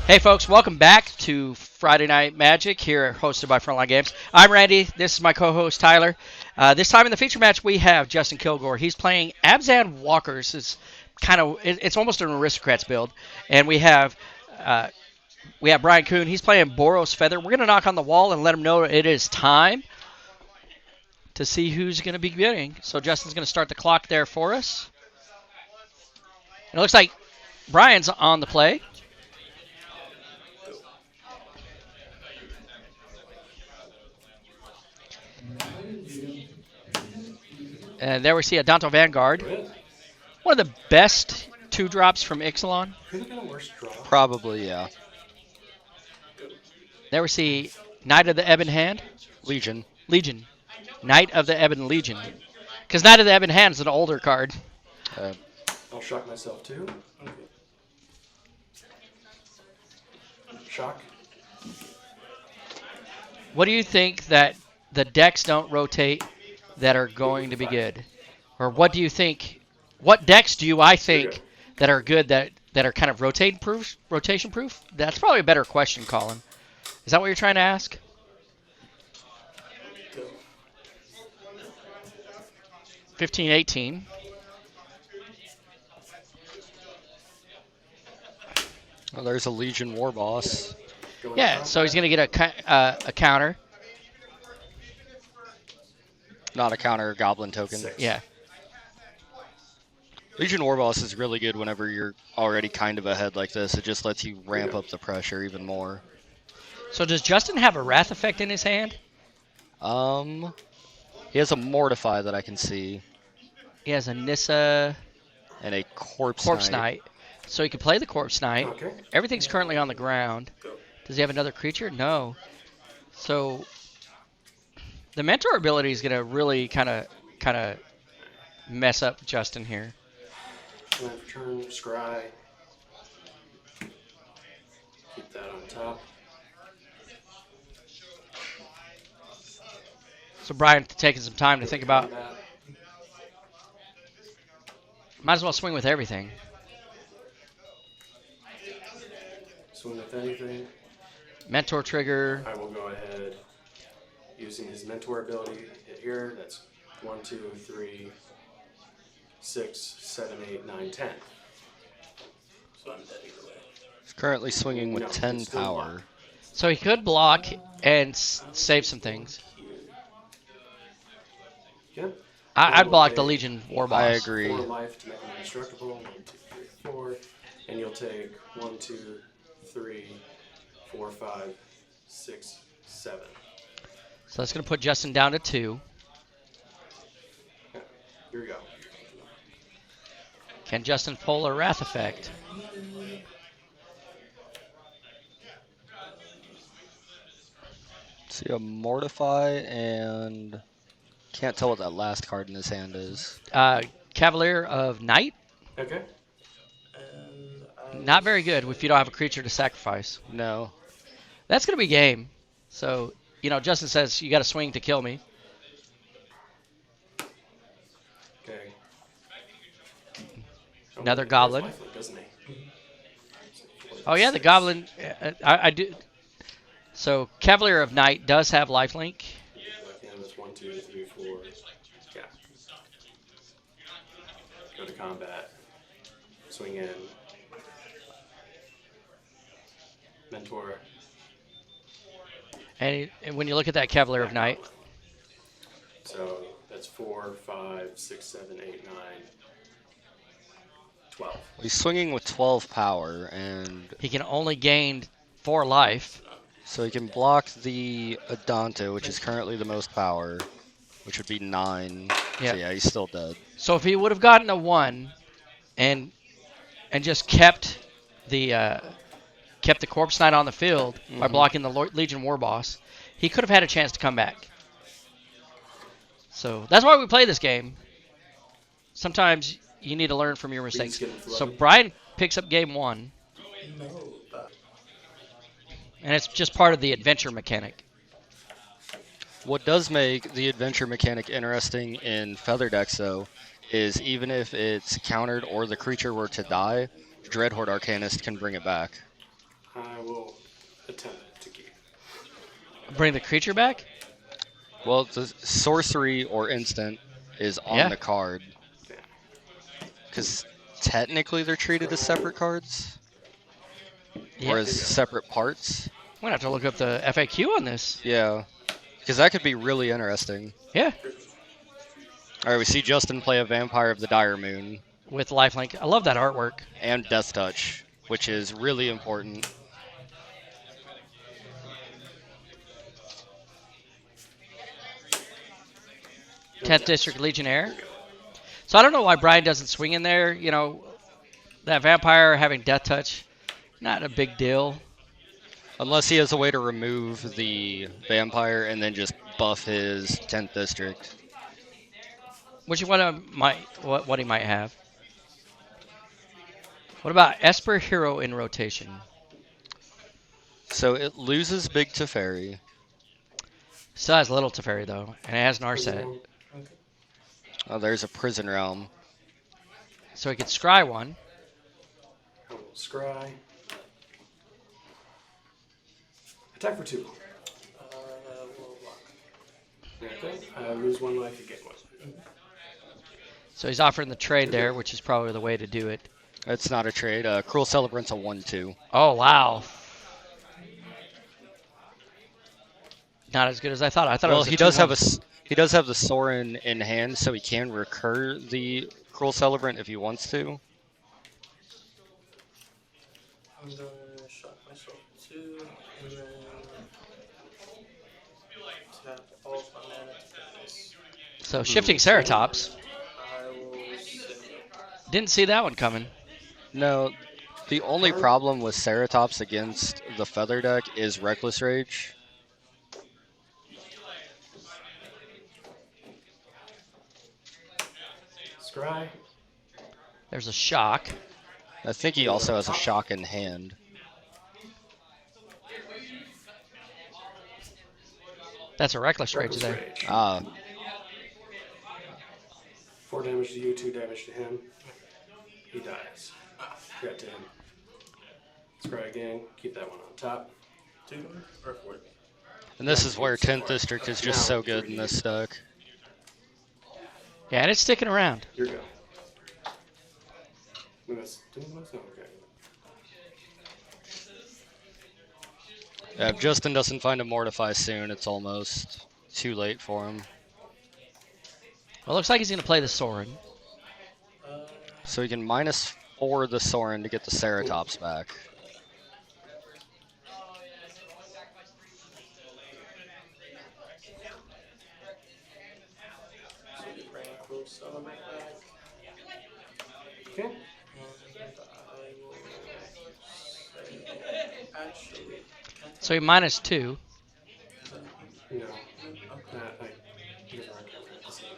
Hey folks, welcome back to Friday Night Magic here, hosted by Frontline Games. I'm Randy. This is my co-host Tyler. This time in the feature match, we have Justin Kilgore. He's playing ABZAN Walkers. It's almost an aristocrats build, and we have Bryan Kuhn. He's playing BOROS Feather. We're gonna knock on the wall and let him know it is time to see who's gonna be beginning. So Justin's gonna start the clock there for us. And it looks like Bryan's on the play. And there we see a Danto Vanguard. One of the best 2-drops from Ixalan. Probably, yeah. There we see Knight of the Ebon Hand. Legion. Knight of the Ebon Legion. Because Knight of the Ebon Hand is an older card. I'll shock myself too. Okay. Shock. What do you think that the decks don't rotate that are going to be good? Or what do you think, what decks do I think that are good that are kind of rotation proof? That's probably a better question, Colin. Is that what you're trying to ask? Go. 15-18. Well, there's a Legion War Boss. Yeah, so he's going to get a counter. Not a counter Goblin token. 6. Yeah. Legion War Boss is really good whenever you're already kind of ahead like this. It just lets you ramp up the pressure even more. So does Justin have a Wrath effect in his hand? He has a Mortify that I can see. He has a Nissa And a Corpse Knight. So he can play the Corpse Knight. Okay. Everything's currently on the ground. Does he have another creature? No. So the Mentor ability is going to really kind of mess up Justin here. Turn, scry. Keep that on top. So Bryan taking some time to think about. Might as well swing with everything. Swing with anything. Mentor trigger. I will go ahead using his mentor ability. Hit here. That's 1, 2, 3, 6, 7, 8, 9, 10. So I'm dead either way. He's currently swinging with No, 10 it's still power. blocked. So he could block and save some things. Okay. I'd block the Legion War Boss. I agree. 4 life to make him indestructible. 1, 2, 3, 4. And you'll take 1, 2, 3, 4, 5, 6, 7. So that's going to put Justin down to 2. Okay. Here we go. Can Justin pull a Wrath effect? See a Mortify and can't tell what that last card in his hand is. Cavalier of Night? Okay. Not very good if you don't have a creature to sacrifice. No. That's going to be game. So, Justin says you got to swing to kill me. Okay. Another He has goblin. lifelink, doesn't he? Oh, yeah, the Goblin. I do. So, Cavalier of Night does have lifelink. Yeah, that's 1, 2, 3, 4. Yeah. Go to combat. Swing in. Mentor. And when you look at that Cavalier of Night, So that's 4, 5, 6, 7, 8, 9, 12. He's swinging with 12 power, and he can only gain 4 life. so he can block the Adante, which is currently the most power, which would be 9. Yeah. So yeah, he's still dead. So if he would have gotten a 1 and just kept the Corpse Knight on the field by blocking the Legion War Boss, he could have had a chance to come back. So that's why we play this game. Sometimes you need to learn from your mistakes. So Bryan picks up game 1. And it's just part of the adventure mechanic. What does make the adventure mechanic interesting in Feather decks, though, is even if it's countered or the creature were to die, Dreadhorde Arcanist can bring it back. I Bring the creature back? Well, the sorcery or instant is on Yeah. the card. Because technically they're treated as separate cards. Yeah. Or as separate parts. I'm going to have to look up the FAQ on this. Yeah. Because that could be really interesting. Yeah. Alright, we see Justin play a Vampire of the Dire Moon. With lifelink. I love that artwork. And Death Touch, which is really important. No 10th taps. District Legionnaire. So I don't know why Bryan doesn't swing in there. You know, that vampire having death touch, not a big deal. Unless he has a way to remove the vampire and then just buff his 10th district. Which is what he might have. What about Esper Hero in rotation? So it loses Big Teferi. Still has Little Teferi though, and it has Narset. Okay. Oh, there's a Prison Realm. So he could scry one. I will scry. Attack for 2. We'll block. Okay. I lose 1 life, you get 1. So he's offering the trade there, which is probably the way to do it. It's not a trade. Cruel Celebrant's a 1/2. Oh wow. Not as good as I thought. I thought it Well, was a he does have 2/1. he does have the Sorin in hand, so he can recur the Cruel Celebrant if he wants to. I'm gonna shock myself 2, and then tap all of my mana to get this. So shifting Ceratops. I will send it. Didn't see that one coming. No, the only problem with Ceratops against the Feather deck is Reckless Rage. Scry. There's a shock. I think he also has a shock in hand. That's a reckless rage Reckless there. Rage. Ah, 4 damage to you, 2 damage to him. He dies. Got to him. Scry again. Keep that one on top. 2 or 4. and this is where 10th District is just so good in this deck. Yeah, and it's sticking around. Your go. Okay. Yeah, if Justin doesn't find a Mortify soon, it's almost too late for him. Well, it looks like he's going to play the Sorin. So he can -4 the Sorin to get the Ceratops back. So you bring Cruel Celebrant back. Okay. And I will say, actually, So he -2. No. okay. Because I can't remember the same.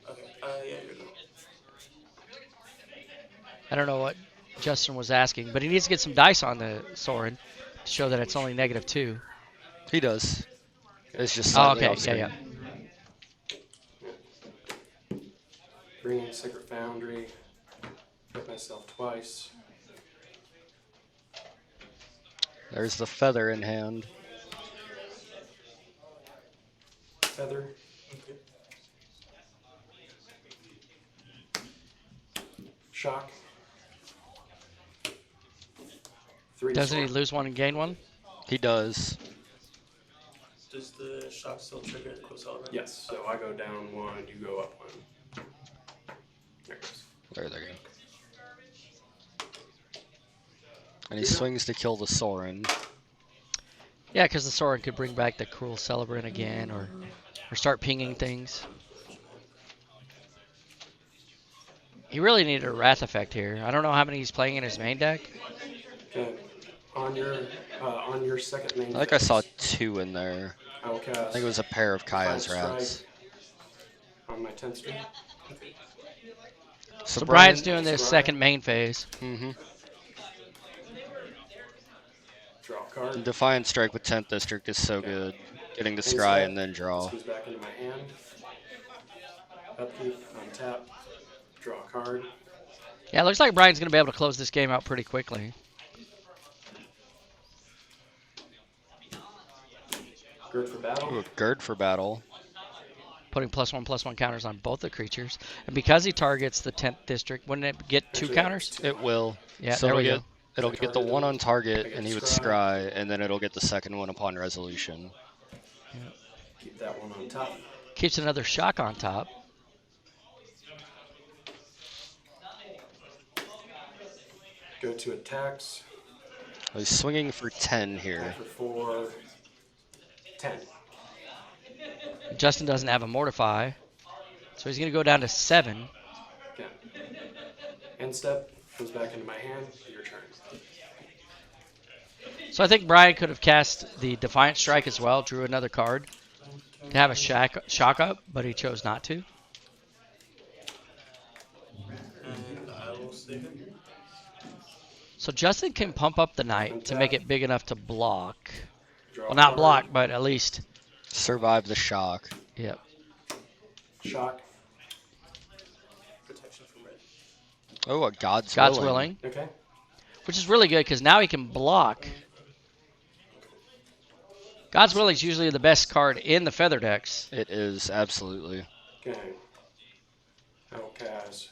Okay. Yeah, you're good. I don't know what Justin was asking, but he needs to get some dice on the Sorin to show that it's only -2. He does. It's just Oh, slightly okay. off screen. Yeah. Bring in Sacred Foundry. Hit myself twice. There's the Feather in hand. Feather. Okay. Shock. 3 Doesn't he sword. lose one and gain one? He does. Does the shock still trigger the Cruel Celebrant? Yes, so I go down 1, you go up 1. There it goes. There they go. And he swings to kill the Sorin. Yeah, because the Sorin could bring back the Cruel Celebrant again, or start pinging things. He really needed a Wrath effect here. I don't know how many he's playing in his main deck. Okay. On your second main I think I saw phase, 2 in there. I will cast I think it was a pair of Kaya's Defiant Rats. Strike on my 10th string. So Bryan's doing this second main phase. Mm-hmm. Draw a card. Defiant Strike with 10th District is so good. Getting to Instead, scry and then draw. This goes back into my hand. Upkeep, untap, draw a card. Yeah, it looks like Bryan's going to be able to close this game out pretty quickly. Gird for battle. Ooh, a Gird for battle. Putting +1/+1 counters on both the creatures. And because he targets the 10th district, wouldn't it get 2 Actually, counters? it's two. It will. Yeah, So there we it'll go. it'll So get the target one them, on target, I get and the he would scry. scry, and then it'll get the second one upon resolution. Keep that one on top. Keeps another shock on top. Go to attacks. He's swinging for 10 Attack here. for 4. 10. Justin doesn't have a Mortify, so he's going to go down to 7. Okay. End step. Comes back into my hand. Your turn. So I think Bryan could have cast the Defiant Strike as well, drew another card to have a shock up, but he chose not to. And I will save it. So Justin can pump up the Knight to make it big enough to block. Draw Well, a not card. block, but at least, Survive the shock. yep. Shock. Protection from red. Oh, a God's Willing, Okay. which is really good because now he can block. God's Willing is usually the best card in the Feather decks. It is, absolutely. Okay. Outcast.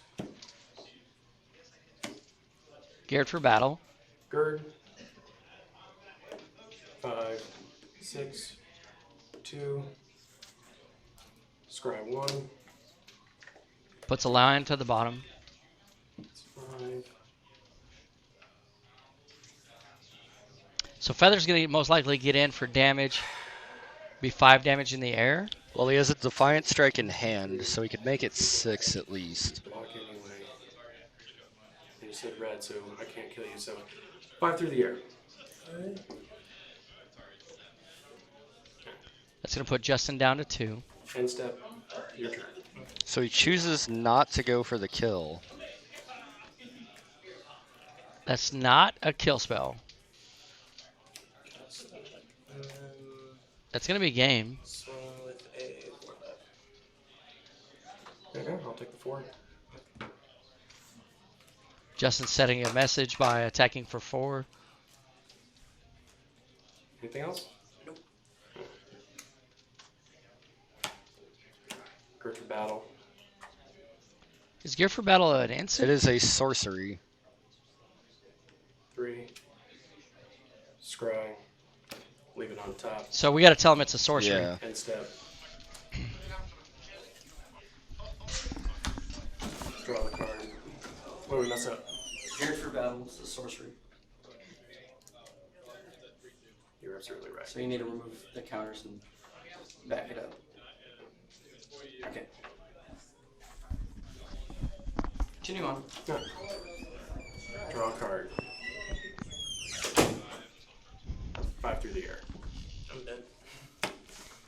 Geared for battle. Gird. 5, 6, 2. Scry 1. Puts a line to the bottom. It's 5. So Feather's going to most likely get in for damage. Be 5 damage in the air. Well, he has a Defiant Strike in hand, so he could make it 6 at least. Block anyway. And you said red, so I can't kill you. So 5 through the air. Alright. That's going to put Justin down to 2. End step. Your turn. So he chooses not to go for the kill. That's not a kill spell. And then That's going to be game. swing with a 4/5. There you go. I'll take the 4. Justin's setting a message by attacking for 4. Anything else? Nope. Gird for battle. Is Gear for Battle an It instant? is a sorcery. 3. Scry. Leave it on top. So we got to tell him it's a sorcery. Yeah. End step. Draw the card. What did we mess up? Geared for battle, it's a sorcery. You're absolutely right. So you need to remove the counters and back it up. Okay. Continue on. No. Draw a card. 5 through the air. I'm dead.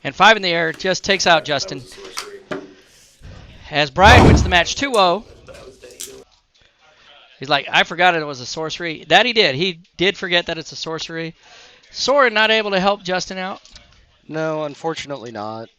And 5 in the air just takes out Justin. That was a sorcery. As Bryan wins the match 2-0. But I was dead either way. He's like, I forgot it was a sorcery. That he did. He did forget that it's a sorcery. Soren not able to help Justin out. No, unfortunately not.